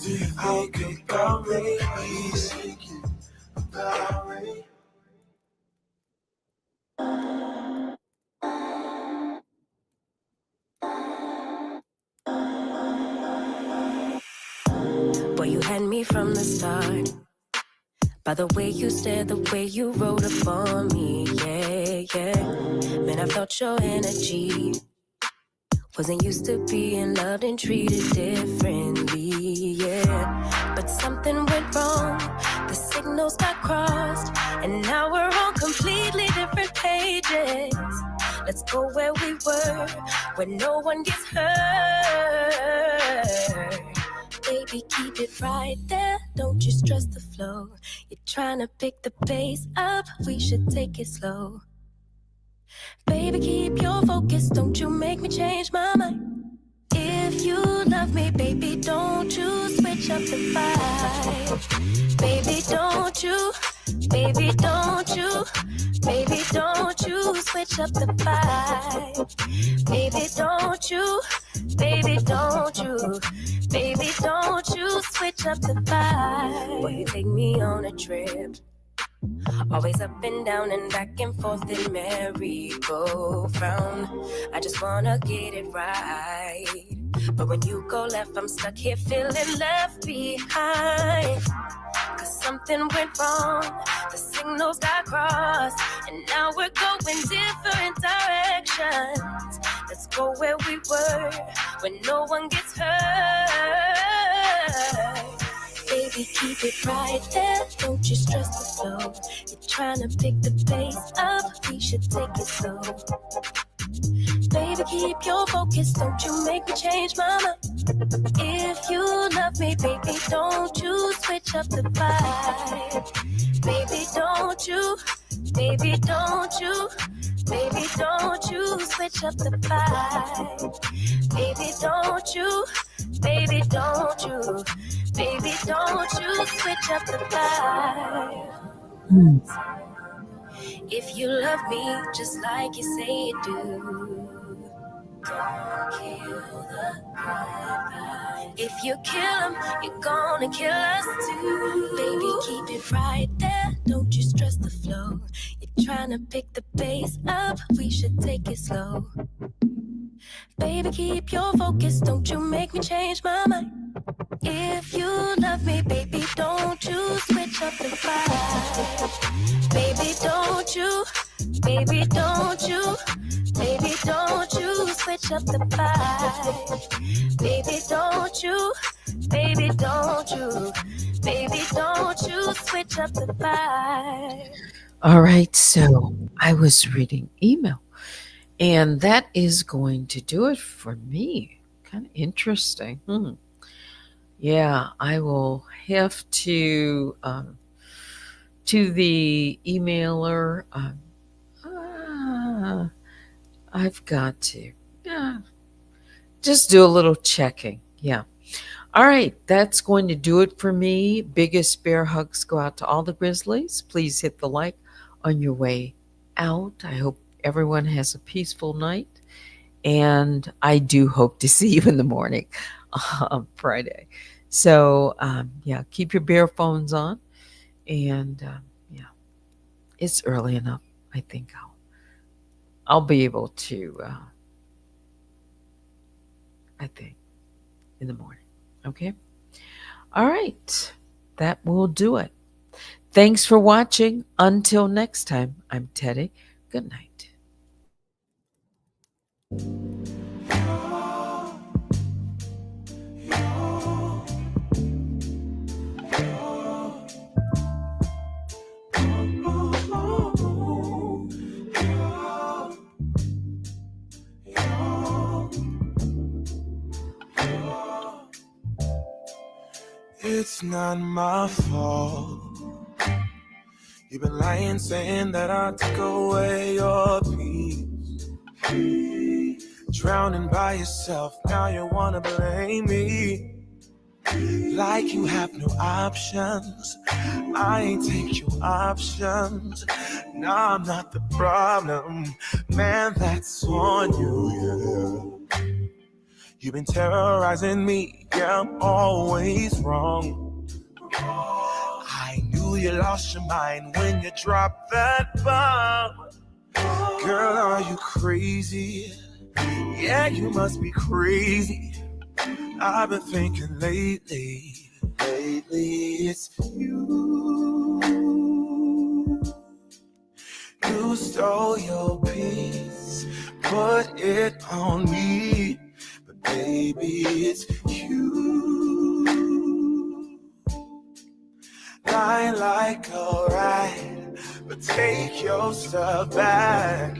Do you think about me? Are you thinking about me? Boy, you had me from the start. By the way you stared, the way you wrote up on me, yeah, yeah. Man, I felt your energy. Wasn't used to being loved and treated differently, yeah. But something went wrong, the signals got crossed, and now we're on completely different pages. Let's go where we were, where no one gets hurt. Baby, keep it right there, don't you stress the flow. You're trying to pick the pace up, we should take it slow. Baby, keep your focus, don't you make me change my mind. If you love me, baby, don't you switch up the vibe. Baby, don't you, baby, don't you, baby, don't you switch up the vibe. Baby, don't you, baby, don't you, baby, don't you switch up the vibe. Boy, you take me on a trip. Always up and down and back and forth in merry-go-round. I just wanna get it right. But when you go left, I'm stuck here feeling left behind. Cause something went wrong, the signals got crossed, and now we're going different directions. Let's go where we were, when no one gets hurt. Baby, keep it right there, don't you stress the flow. You're trying to pick the pace up, we should take it slow. Baby, keep your focus, don't you make me change my mind. If you love me, baby, don't you switch up the vibe. Baby, don't you, baby, don't you, baby, don't you switch up the vibe. Baby, don't you, baby, don't you, baby, don't you switch up the vibe. If you love me just like you say you do, don't kill the vibe. If you kill him, you're gonna kill us too. Baby, keep it right there, don't you stress the flow. You're trying to pick the pace up, we should take it slow. Baby, keep your focus, don't you make me change my mind. If you love me, baby, don't you switch up the vibe. Baby, don't you, baby, don't you, baby, don't you switch up the vibe. Baby, don't you, baby, don't you, baby, don't you switch up the vibe. All right, so I was reading email, and that is going to do it for me. Kind of interesting. Yeah, I will have to the emailer. I've got to just do a little checking. Yeah. All right, that's going to do it for me. Biggest bear hugs go out to all the Grizzlies. Please hit the like on your way out. I hope everyone has a peaceful night. And I do hope to see you in the morning on Friday. So, yeah, keep your bear phones on. And, yeah, it's early enough. I think I'll be able to, I think, in the morning. Okay? All right. That will do it. Thanks for watching. Until next time, I'm Teddy. Good night. It's not my fault. You've been lying, saying that I took away your peace. Drowning by yourself, now you wanna blame me. Like you have no options. I ain't take your options. Nah, I'm not the problem. Man, that's on you, yeah. You've been terrorizing me, yeah, I'm always wrong. I knew you lost your mind when you dropped that bomb. Girl, are you crazy? Yeah, you must be crazy. I've been thinking lately it's you. You stole your peace, put it on me. Baby, it's you. Lie like a ride, but take your stuff back.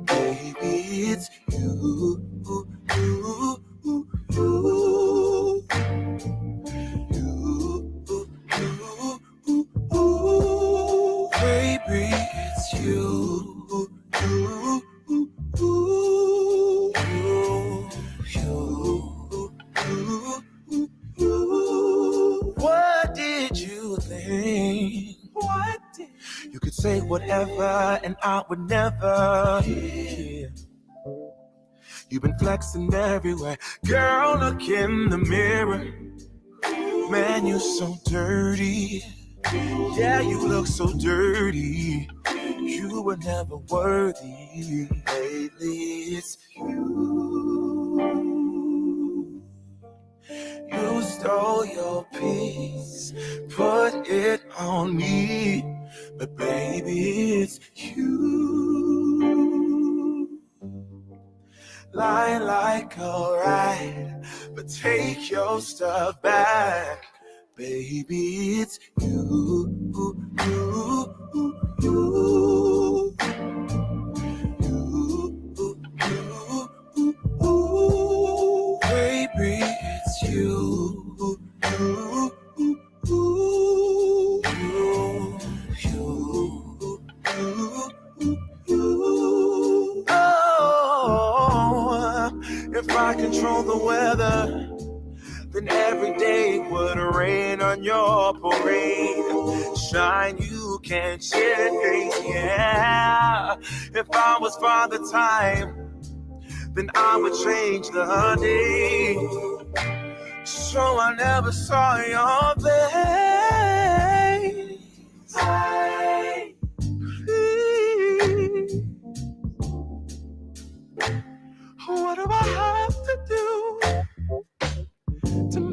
Baby, it's you. Baby, it's you. What did you think? What did you could say whatever and I would never hear. You've been flexing everywhere. Girl, look in the mirror. Man, you're so dirty. Yeah, you look so dirty. You were never worthy. Lately, it's you. You stole your peace, put it on me. But baby, it's you. Lie like a ride, but take your stuff back. Baby, it's you. Baby, it's weather, then every day would rain on your parade. Shine you can't change, yeah. If I was Father Time, then I would change the day. So I never saw your face. Please. What do I have to do to